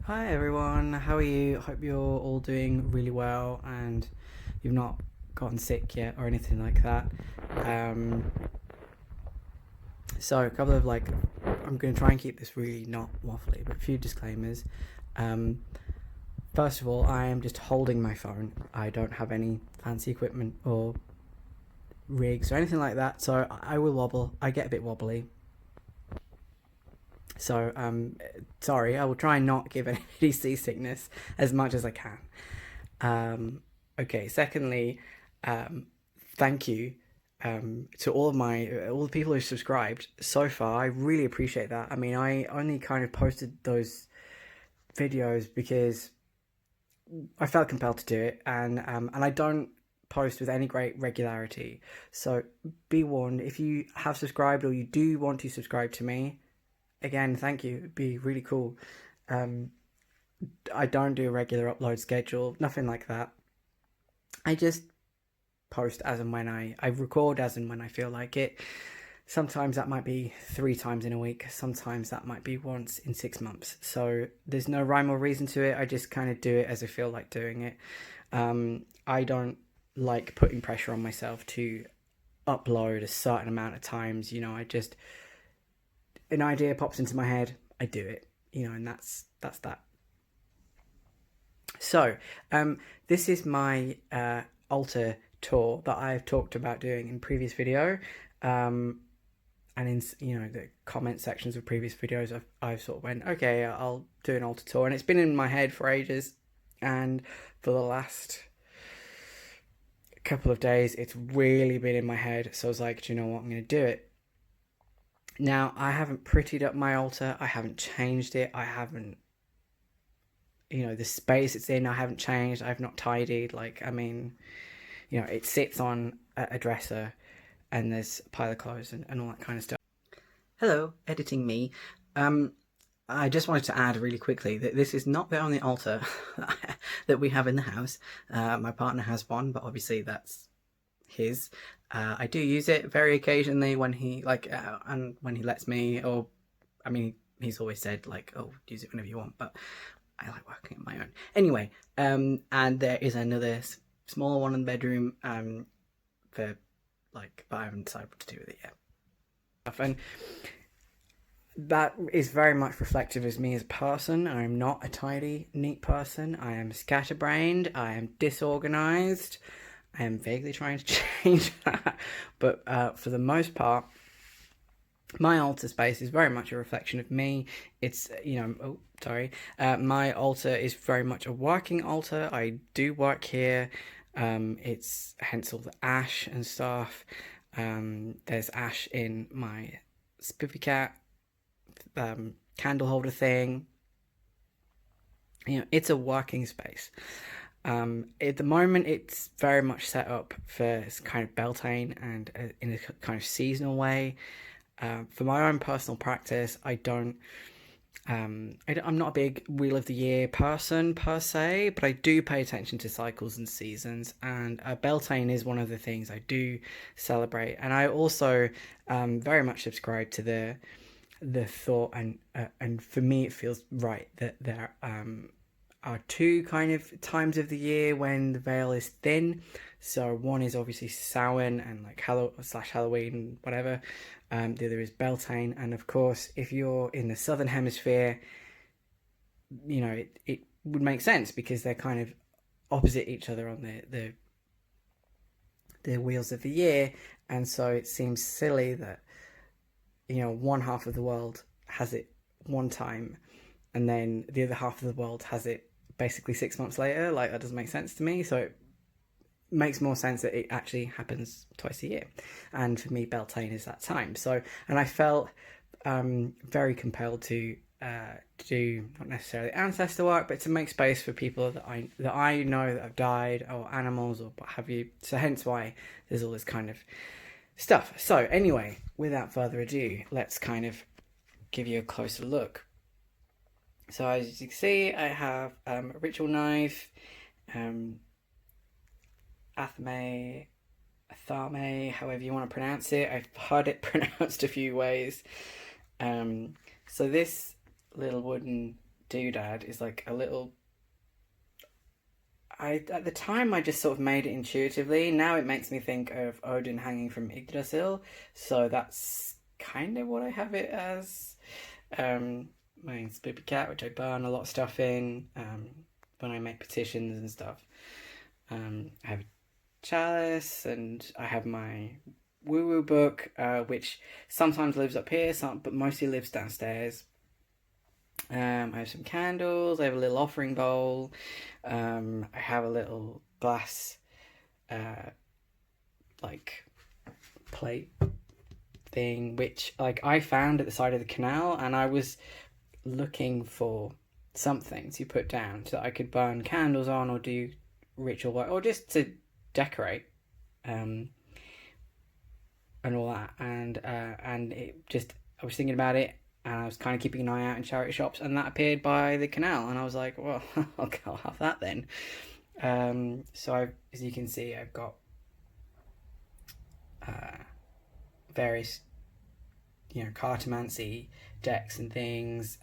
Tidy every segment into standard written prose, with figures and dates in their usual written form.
Hi everyone, how are you? Hope you're all doing really well and you've not gotten sick yet or anything like that. Um, so a couple of I'm going to try and keep this really not waffly, but a few disclaimers. Um, First of all, I am just holding my phone. I don't have any fancy equipment or rigs or anything like that, so I will wobble. I get a bit wobbly. So, sorry, I will try and not give anybody seasickness as much as I can. Okay, secondly, um, thank you to all the people who subscribed so far. I really appreciate that. I mean, I only kind of posted those videos because I felt compelled to do it, and I don't post with any great regularity. So be warned, if you have subscribed or you do want to subscribe to me, again, thank you. It'd be really cool. Um, I don't do a regular upload schedule, nothing like that. I just post as and when I record as and when I feel like it. Sometimes that might be 3 times in a week. Sometimes that might be once in 6 months. So there's no rhyme or reason to it. I just kind of do it as I feel like doing it. I don't like putting pressure on myself to upload a certain amount of times. An idea pops into my head, I do it. And that's that. So, this is my altar tour that I've talked about doing in previous video, and in the comment sections of previous videos, I've sort of went, okay, I'll do an altar tour, and it's been in my head for ages, and for the last couple of days, it's really been in my head. So I was like, do you know what? I'm going to do it. Now, I haven't prettied up my altar. I haven't changed it. I haven't, the space it's in, I haven't changed. I've not tidied. It sits on a dresser and there's a pile of clothes and all that kind of stuff. Hello, editing me. I just wanted to add really quickly that this is not the only altar that we have in the house. My partner has one, but obviously that's his. I do use it very occasionally when he and when he lets me, or I mean, he's always said oh, use it whenever you want, but I like working on my own. Anyway, and there is another smaller one in the bedroom, but I haven't decided what to do with it yet. And that is very much reflective of me as a person. I am not a tidy, neat person. I am scatterbrained. I am disorganized. I am vaguely trying to change that. But for the most part, my altar space is very much a reflection of me. It's, my altar is very much a working altar. I do work here. It's hence all the ash and stuff. There's ash in my spiffy cat candle holder thing. It's a working space. At the moment, it's very much set up for kind of Beltane and in a kind of seasonal way. For my own personal practice, I'm not a big Wheel of the Year person per se, but I do pay attention to cycles and seasons, and Beltane is one of the things I do celebrate. And I also very much subscribe to the thought, and for me it feels right that there are two kind of times of the year when the veil is thin. So one is obviously Samhain and Halloween, whatever. The other is Beltane, and of course, if you're in the southern hemisphere, it would make sense because they're kind of opposite each other on the wheels of the year, and so it seems silly that one half of the world has it one time, and then the other half of the world has it basically 6 months later. That doesn't make sense to me. So it makes more sense that it actually happens twice a year, and for me Beltane is that time. So, and I felt very compelled to do not necessarily ancestor work, but to make space for people that I know that have died, or animals, or what have you. So hence why there's all this kind of stuff. So anyway, without further ado, let's kind of give you a closer look. So as you can see, I have a ritual knife, Athame, however you want to pronounce it. I've heard it pronounced a few ways. So this little wooden doodad is like a little... At the time I just sort of made it intuitively. Now it makes me think of Odin hanging from Yggdrasil, so that's kind of what I have it as. My spoopy cat, which I burn a lot of stuff in when I make petitions and stuff. I have a chalice, and I have my woo-woo book, which sometimes lives up here, but mostly lives downstairs. I have some candles, I have a little offering bowl, I have a little glass like plate thing, which like I found at the side of the canal, and I was looking for something to put down so that I could burn candles on or do ritual work or just to decorate and all that, and it just, I was thinking about it, and I was kind of keeping an eye out in charity shops, and that appeared by the canal, and I was like, well, okay, I'll have that then. So as you can see, I've got various, cartomancy decks and things,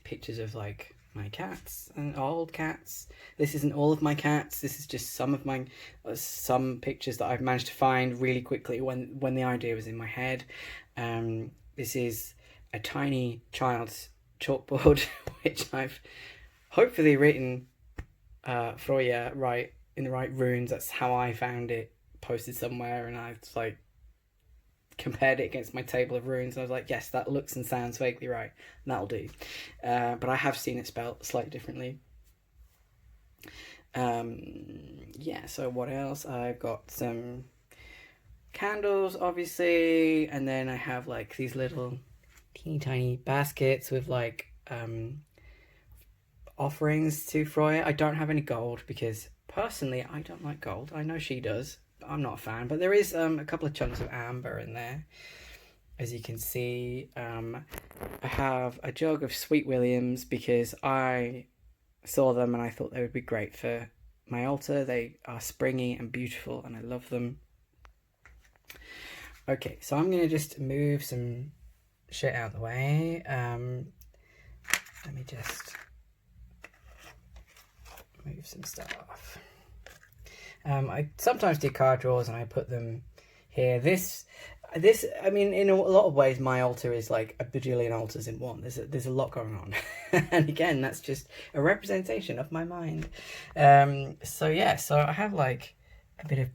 pictures of like my cats and old cats. This isn't all of my cats, this is just some pictures that I've managed to find really quickly when the idea was in my head. This is a tiny child's chalkboard which I've hopefully written Froya right in the right runes. That's how I found it posted somewhere, and I've like compared it against my table of runes, and I was like, yes, that looks and sounds vaguely right, and that'll do. But I have seen it spelled slightly differently. Yeah, so what else? I've got some candles, obviously, and then I have like these little teeny tiny baskets with like offerings to Freya. I don't have any gold because personally I don't like gold. I know she does, but I'm not a fan. But there is a couple of chunks of amber in there, as you can see. I have a jug of Sweet Williams because I saw them and I thought they would be great for my altar. They are springy and beautiful and I love them. Okay, so I'm going to just move some shit out of the way. Let me just move some stuff. I sometimes do card draws and I put them here. This, I mean, in a lot of ways, my altar is like a bajillion altars in one. There's a lot going on, and again, that's just a representation of my mind. So yeah, so I have like a bit of,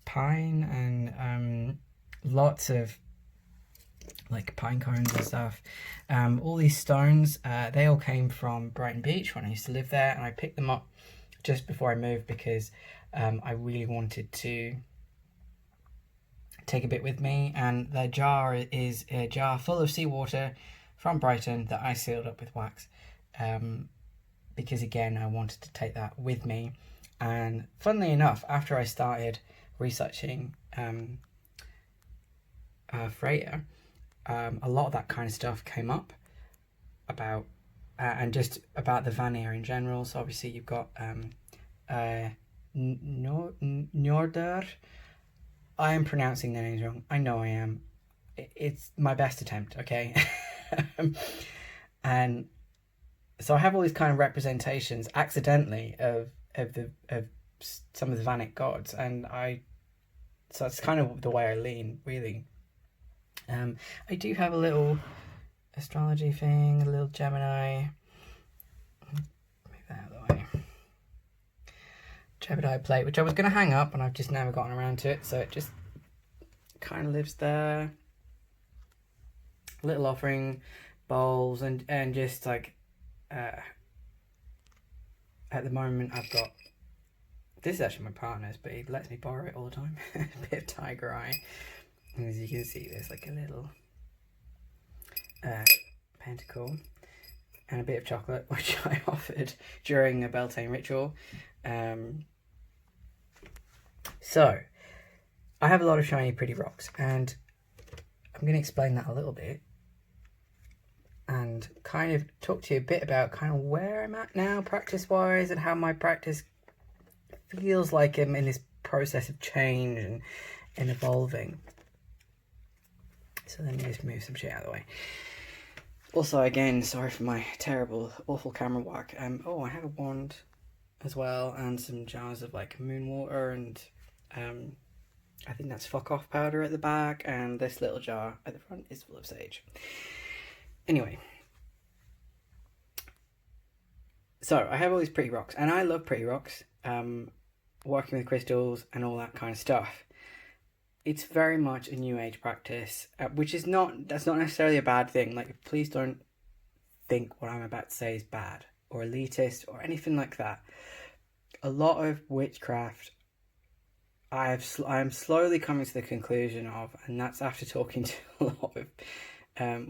pine and lots of like pine cones and stuff. All these stones, they all came from Brighton Beach when I used to live there, and I picked them up just before I moved because I really wanted to take a bit with me, and the jar is a jar full of seawater from Brighton that I sealed up with wax, because again I wanted to take that with me. And funnily enough, after I started researching Freya, a lot of that kind of stuff came up about and just about the Vanir in general. So obviously you've got Njordr. I am pronouncing their names wrong. I know I am. It's my best attempt, okay? And so I have all these kind of representations accidentally of some of the Vanic gods, and so it's kind of the way I lean, really. I do have a little astrology thing, a little Gemini. Move that out of the way. Gemini plate, which I was going to hang up, and I've just never gotten around to it, so it just kind of lives there. Little offering bowls, and just like at the moment I've got, this is actually my partner's, but he lets me borrow it all the time. A bit of tiger eye, and as you can see there's like a little pentacle and a bit of chocolate, which I offered during a Beltane ritual. So I have a lot of shiny pretty rocks, and I'm going to explain that a little bit and kind of talk to you a bit about kind of where I'm at now practice wise, and how my practice feels like I'm in this process of change and evolving. So let me just move some shit out of the way. Also, again, sorry for my terrible, awful camera work. Oh, I have a wand as well, and some jars of like moon water, and um, I think that's fuck off powder at the back, and this little jar at the front is full of sage. Anyway, so I have all these pretty rocks, and I love pretty rocks. Working with crystals and all that kind of stuff. It's very much a new age practice, which is not, that's not necessarily a bad thing. Like, please don't think what I'm about to say is bad or elitist or anything like that. A lot of witchcraft I am slowly coming to the conclusion of, and that's after talking to a lot of,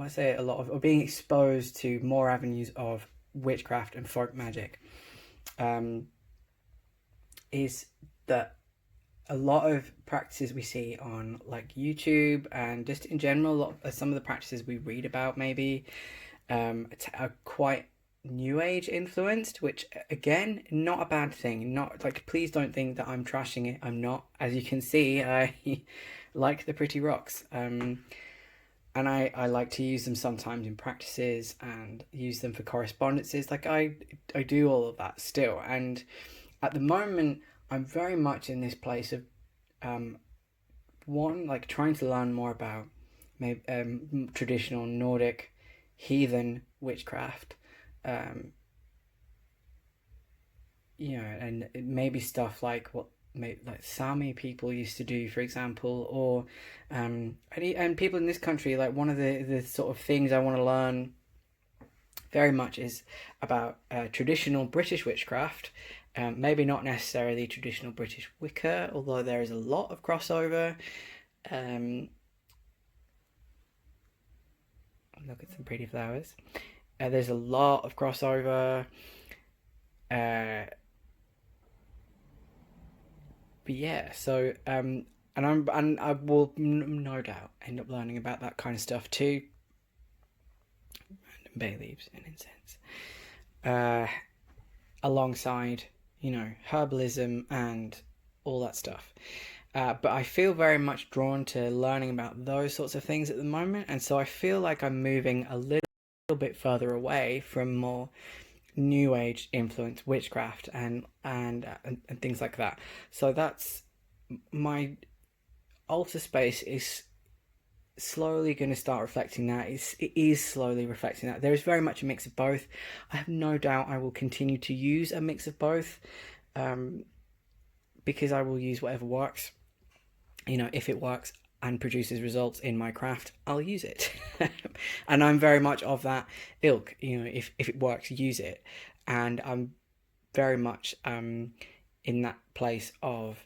I say a lot of, or being exposed to more avenues of witchcraft and folk magic, is that a lot of practices we see on like YouTube and just in general, a lot of, some of the practices we read about maybe are quite new age influenced, which again, not a bad thing. Not like, please don't think that I'm trashing it. I'm not. As you can see, I like the pretty rocks. And I like to use them sometimes in practices and use them for correspondences. Like I do all of that still. And at the moment, I'm very much in this place of one, like trying to learn more about maybe traditional Nordic heathen witchcraft, you know, and maybe stuff like what maybe like Sami people used to do, for example, or and people in this country. Like one of the sort of things I want to learn very much is about traditional British witchcraft. Maybe not necessarily traditional British Wicca, although there is a lot of crossover. Look at some pretty flowers. There's a lot of crossover. But yeah, so and I will no doubt end up learning about that kind of stuff too. Random bay leaves and incense, alongside herbalism and all that stuff. But I feel very much drawn to learning about those sorts of things at the moment, and so I feel like I'm moving a little bit further away from more new age influence witchcraft and things like that. So that's my altar space is slowly going to start reflecting that. It is slowly reflecting that. There is very much a mix of both. I have no doubt I will continue to use a mix of both, because I will use whatever works. If it works and produces results in my craft, I'll use it. And I'm very much of that ilk. If it works, use it. And I'm very much in that place of,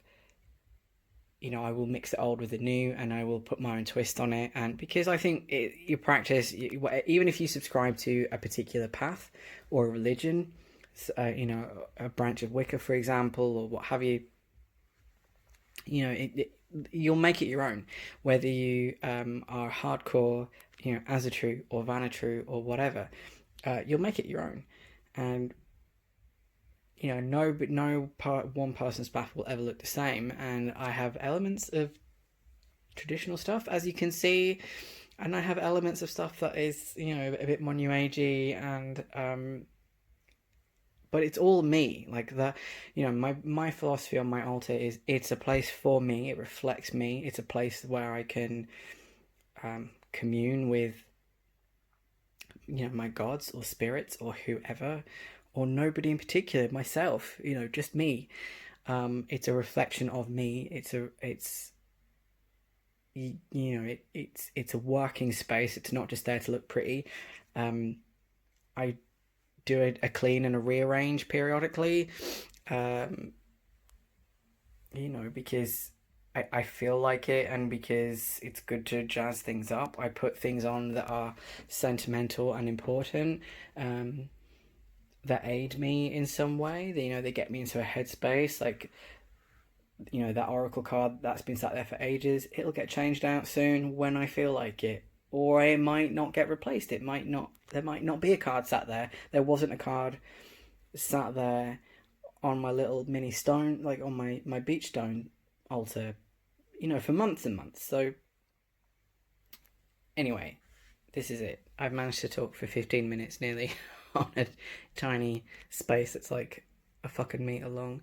I will mix the old with the new, and I will put my own twist on it. And because I think your practice, even if you subscribe to a particular path or a religion, a branch of Wicca, for example, or what have you, you'll make it your own, whether you are hardcore, Asatru or Vanatru or whatever. You'll make it your own, and one person's path will ever look the same. And I have elements of traditional stuff, as you can see, and I have elements of stuff that is a bit more new agey, and but it's all me. Like that, my philosophy on my altar is it's a place for me. It reflects me. It's a place where I can commune with my gods or spirits or whoever, or nobody in particular, myself, just me. It's a reflection of me. It's a working space. It's not just there to look pretty. I do a clean and a rearrange periodically, because I feel like it, and because it's good to jazz things up. I put things on that are sentimental and important, that aid me in some way. They get me into a headspace. Like, that oracle card that's been sat there for ages, it'll get changed out soon when I feel like it. Or it might not get replaced. There might not be a card sat there. There wasn't a card sat there on my little mini stone, like on my beach stone altar, for months and months. So anyway, This is it. I've managed to talk for 15 minutes nearly on a tiny space that's like a fucking meter long.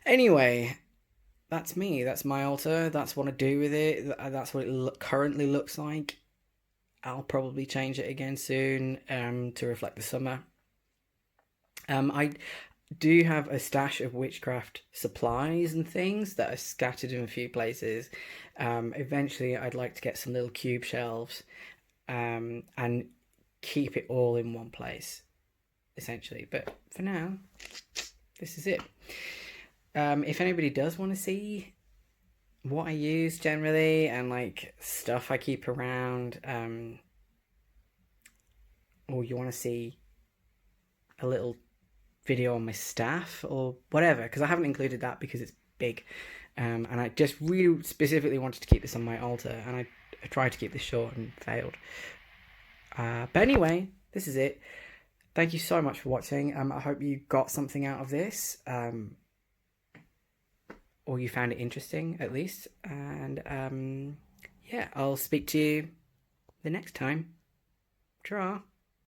Anyway, that's me. That's my altar. That's what I do with it. That's what it currently looks like. I'll probably change it again soon to reflect the summer. I do have a stash of witchcraft supplies and things that are scattered in a few places. Eventually, I'd like to get some little cube shelves and keep it all in one place, essentially. But for now, this is it. If anybody does want to see what I use generally and like stuff I keep around, or you want to see a little video on my staff or whatever, because I haven't included that because it's big, and I just really specifically wanted to keep this on my altar, and I tried to keep this short and failed. But anyway, this is it. Thank you so much for watching. I hope you got something out of this, or you found it interesting at least. And yeah, I'll speak to you the next time. Draw.